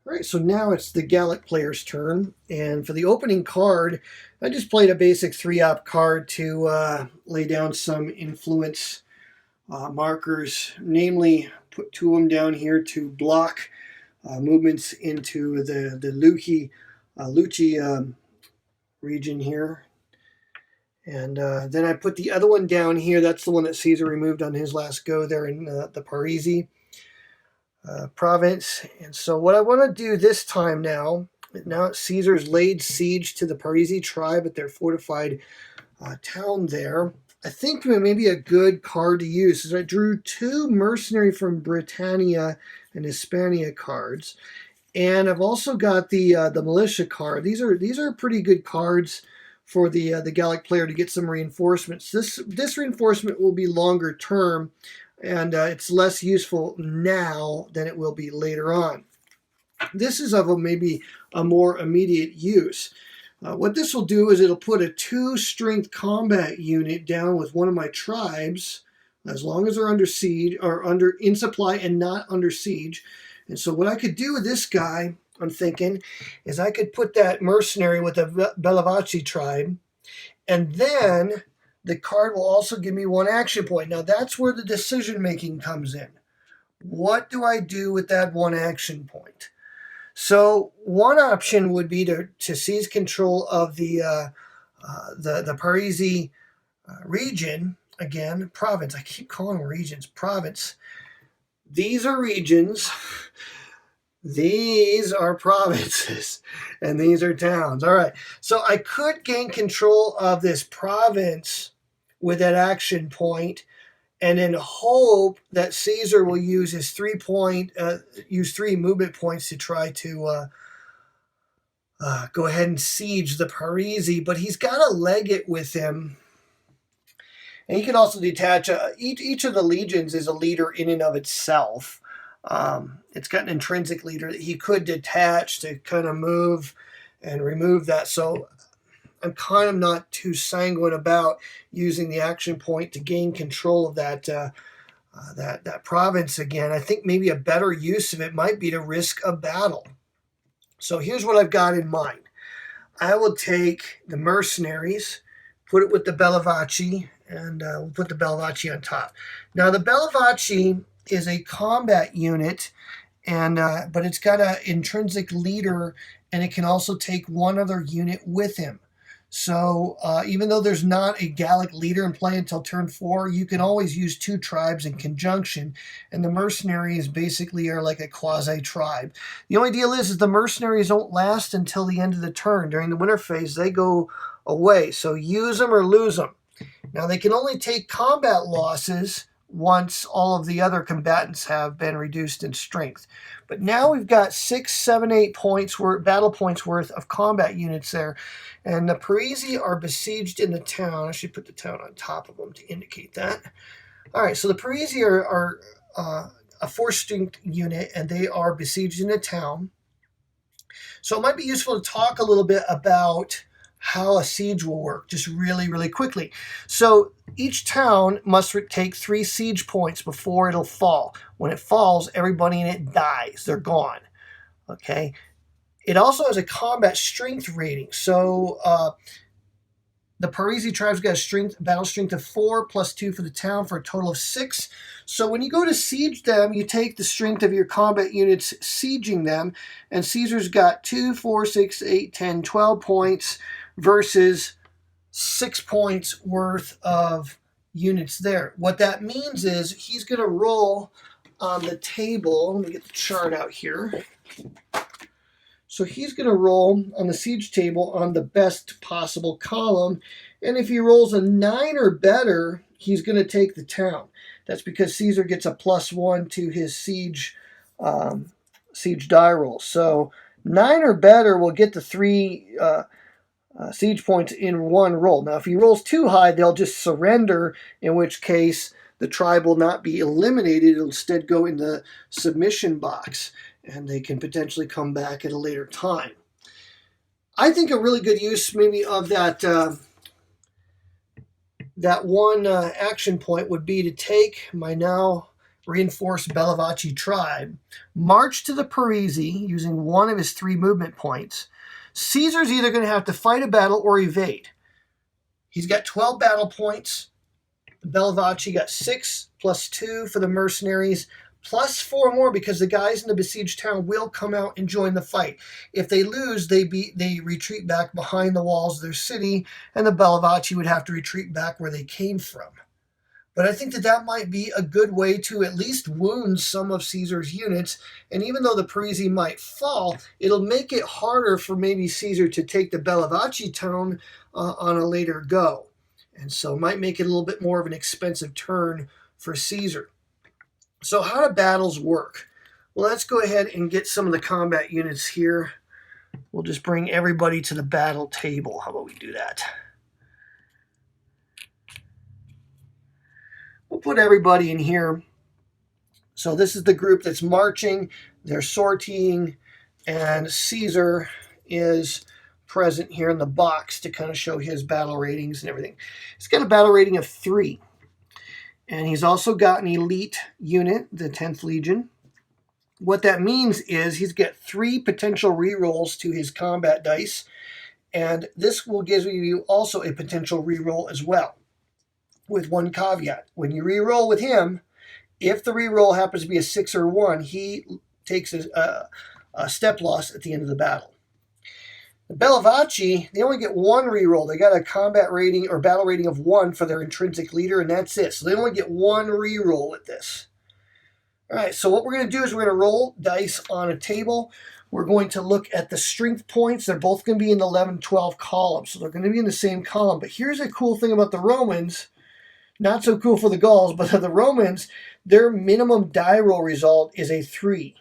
All right, so now it's the Gallic player's turn, and for the opening card, I just played a basic 3-up card to lay down some influence markers, namely put 2 of them down here to block movements into the Lucci region here. And then I put the other one down here. That's the one that Caesar removed on his last go there in the Parisi province. And so what I want to do this time now Caesar's laid siege to the Parisi tribe at their fortified town there. I think maybe a good card to use is I drew 2 mercenary from Britannia and Hispania cards. And I've also got the militia card. These are pretty good cards for the Gallic player to get some reinforcements. This reinforcement will be longer term, and it's less useful now than it will be later on. This is of maybe a more immediate use. What this will do is it'll put a 2 strength combat unit down with one of my tribes, as long as they're under siege or in supply and not under siege. And so what I could do with this guy, I'm thinking, is I could put that mercenary with the Bellovaci tribe, and then the card will also give me 1 action point. Now that's where the decision making comes in. What do I do with that 1 action point? So one option would be to seize control of the Parisi region. Again, province. I keep calling them regions. Province. These are regions. These are provinces, and these are towns. All right. So I could gain control of this province with that action point, and then hope that Caesar will use his 3 movement points to try to go ahead and siege the Parisi. But he's got to leg it with him. And he can also detach. Each of the legions is a leader in and of itself. It's got an intrinsic leader that he could detach to kind of move and remove that. So I'm kind of not too sanguine about using the action point to gain control of that province again. I think maybe a better use of it might be to risk a battle. So here's what I've got in mind. I will take the mercenaries, put it with the Bellovaci, and we'll put the Bellovaci on top. Now the Bellovaci is a combat unit, and but it's got an intrinsic leader, and it can also take 1 other unit with him. So even though there's not a Gallic leader in play until turn 4, you can always use 2 tribes in conjunction, and the mercenaries basically are like a quasi-tribe. The only deal is the mercenaries don't last until the end of the turn. During the winter phase, they go away, so use them or lose them. Now, they can only take combat losses once all of the other combatants have been reduced in strength. But now we've got 6, 7, 8 points battle points worth of combat units there. And the Parisi are besieged in the town. I should put the town on top of them to indicate that. All right, so the Parisi are a 4-strength unit, and they are besieged in a town. So it might be useful to talk a little bit about how a siege will work, just really, really quickly. So each town must take 3 siege points before it'll fall. When it falls, everybody in it dies. They're gone. Okay. It also has a combat strength rating. So the Parisi tribe's got a battle strength of 4 plus 2 for the town for a total of 6. So when you go to siege them, you take the strength of your combat units sieging them, and Caesar's got 2, 4, 6, 8, 10, 12 points versus 6 points worth of units there. What that means is he's going to roll on the table. Let me get the chart out here. So he's going to roll on the siege table on the best possible column. And if he rolls a 9 or better, he's going to take the town. That's because Caesar gets a +1 to his siege die roll. So 9 or better will get the 3 siege points in 1 roll. Now, if he rolls too high, they'll just surrender, in which case the tribe will not be eliminated. It'll instead go in the submission box, and they can potentially come back at a later time. I think a really good use maybe of that 1 action point would be to take my now reinforced Bellovaci tribe, marched to the Parisi using one of his 3 movement points, Caesar's either going to have to fight a battle or evade. He's got 12 battle points. Bellovaci got 6 plus 2 for the mercenaries, plus 4 more because the guys in the besieged town will come out and join the fight. If they lose, they retreat back behind the walls of their city, and the Bellovaci would have to retreat back where they came from. But I think that might be a good way to at least wound some of Caesar's units. And even though the Parisi might fall, it'll make it harder for maybe Caesar to take the Bellovaci town on a later go. And so it might make it a little bit more of an expensive turn for Caesar. So how do battles work? Well, let's go ahead and get some of the combat units here. We'll just bring everybody to the battle table. How about we do that? We'll put everybody in here. So this is the group that's marching. They're sortying, and Caesar is present here in the box to kind of show his battle ratings and everything. He's got a battle rating of 3. And he's also got an elite unit, the 10th Legion. What that means is he's got 3 potential rerolls to his combat dice. And this will give you also a potential reroll as well, with one caveat. When you reroll with him, if the reroll happens to be a 6 or 1, he takes a step loss at the end of the battle. The Bellovaci, they only get 1 reroll. They got a combat rating or battle rating of 1 for their intrinsic leader, and that's it. So they only get 1 reroll with this. All right, so what we're going to do is we're going to roll dice on a table. We're going to look at the strength points. They're both going to be in the 11-12 column, so they're going to be in the same column. But here's a cool thing about the Romans. Not so cool for the Gauls, but the Romans, their minimum die roll result is a 3.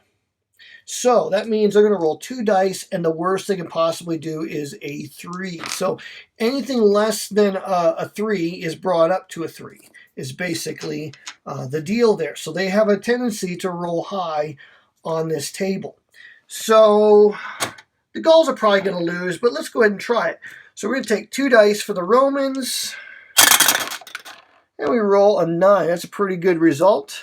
So that means they're going to roll 2 dice, and the worst they can possibly do is a 3. So anything less than a 3 is brought up to a 3, is basically the deal there. So they have a tendency to roll high on this table. So the Gauls are probably going to lose, but let's go ahead and try it. So we're going to take 2 dice for the Romans, and we roll a 9. That's a pretty good result.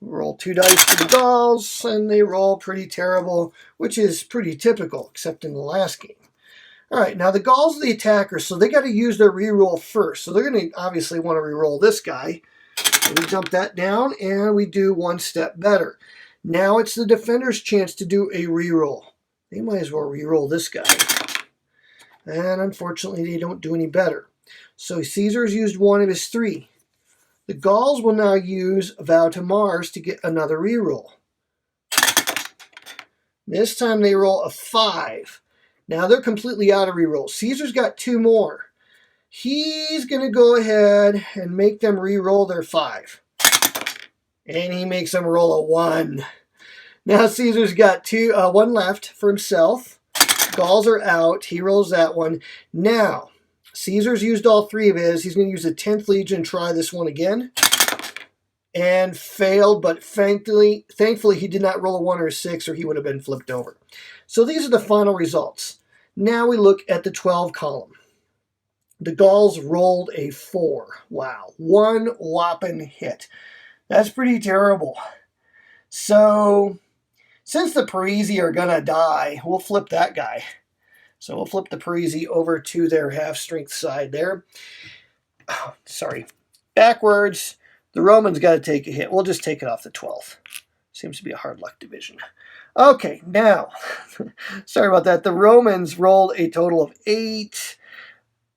Roll 2 dice for the Gauls, and they roll pretty terrible, which is pretty typical, except in the last game. All right, now the Gauls are the attackers, so they got to use their reroll first. So they're going to obviously want to reroll this guy. So we jump that down, and we do 1 step better. Now it's the defender's chance to do a reroll. They might as well reroll this guy. And unfortunately, they don't do any better. So Caesar's used 1 of his 3. The Gauls will now use Vow to Mars to get another reroll. This time they roll a 5. Now they're completely out of reroll. Caesar's got 2 more. He's going to go ahead and make them reroll their 5. And he makes them roll a 1. Now Caesar's got 1 left for himself. Gauls are out. He rolls that one. Now, Caesar's used all 3 of his. He's going to use the 10th Legion and try this one again. And failed, but thankfully he did not roll a 1 or a 6, or he would have been flipped over. So these are the final results. Now we look at the 12 column. The Gauls rolled a 4. Wow, 1 whopping hit. That's pretty terrible. So, since the Parisi are going to die, we'll flip that guy. So we'll flip the Parisi over to their half-strength side there. Oh, sorry. Backwards. The Romans got to take a hit. We'll just take it off the 12th. Seems to be a hard luck division. Okay, now, sorry about that. The Romans rolled a total of 8.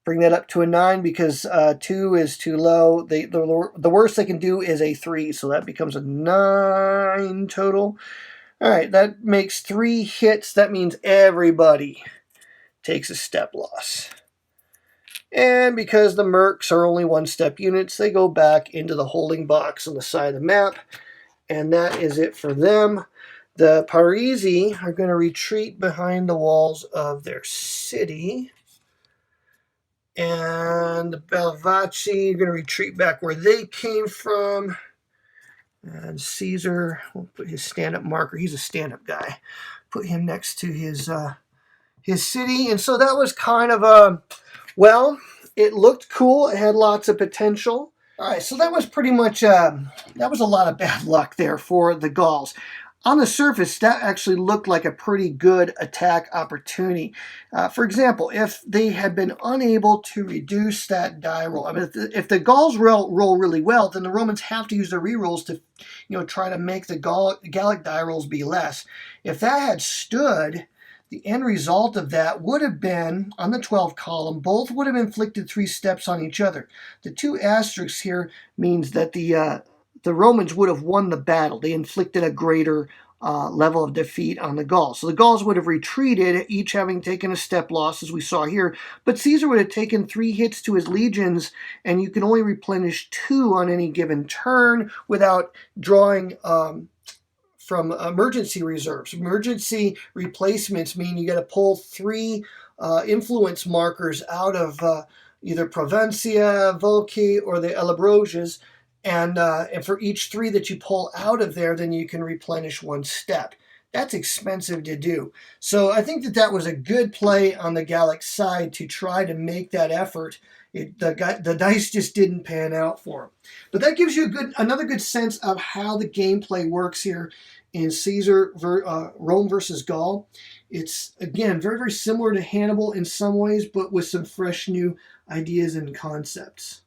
Bring that up to a 9 because 2 is too low. The worst they can do is a 3, so that becomes a 9 total. All right, that makes 3 hits. That means everybody takes a step loss. And because the mercs are only 1-step units, they go back into the holding box on the side of the map. And that is it for them. The Parisi are going to retreat behind the walls of their city. And the Bellovaci are going to retreat back where they came from. And Caesar, we'll put his stand-up marker. He's a stand-up guy. Put him next to his city. And so that was kind of a, well, it looked cool. It had lots of potential. All right, so that was pretty much that was a lot of bad luck there for the Gauls. On the surface, that actually looked like a pretty good attack opportunity. For example, if they had been unable to reduce that die roll, I mean, if the Gauls roll really well, then the Romans have to use their rerolls to, try to make the Gallic die rolls be less. If that had stood, the end result of that would have been, on the 12th column, both would have inflicted 3 steps on each other. The 2 asterisks here means that the Romans would have won the battle. They inflicted a greater level of defeat on the Gauls. So the Gauls would have retreated, each having taken a step loss, as we saw here. But Caesar would have taken 3 hits to his legions, and you can only replenish 2 on any given turn without drawing from emergency reserves. Emergency replacements mean you got to pull 3 influence markers out of either Provencia, Volci, or the Allobroges, and for each 3 that you pull out of there, then you can replenish 1 step. That's expensive to do. So I think that was a good play on the Gallic side to try to make that effort. The dice just didn't pan out for him. But that gives you another good sense of how the gameplay works here in Rome versus Gaul. It's, again, very, very similar to Hannibal in some ways, but with some fresh new ideas and concepts.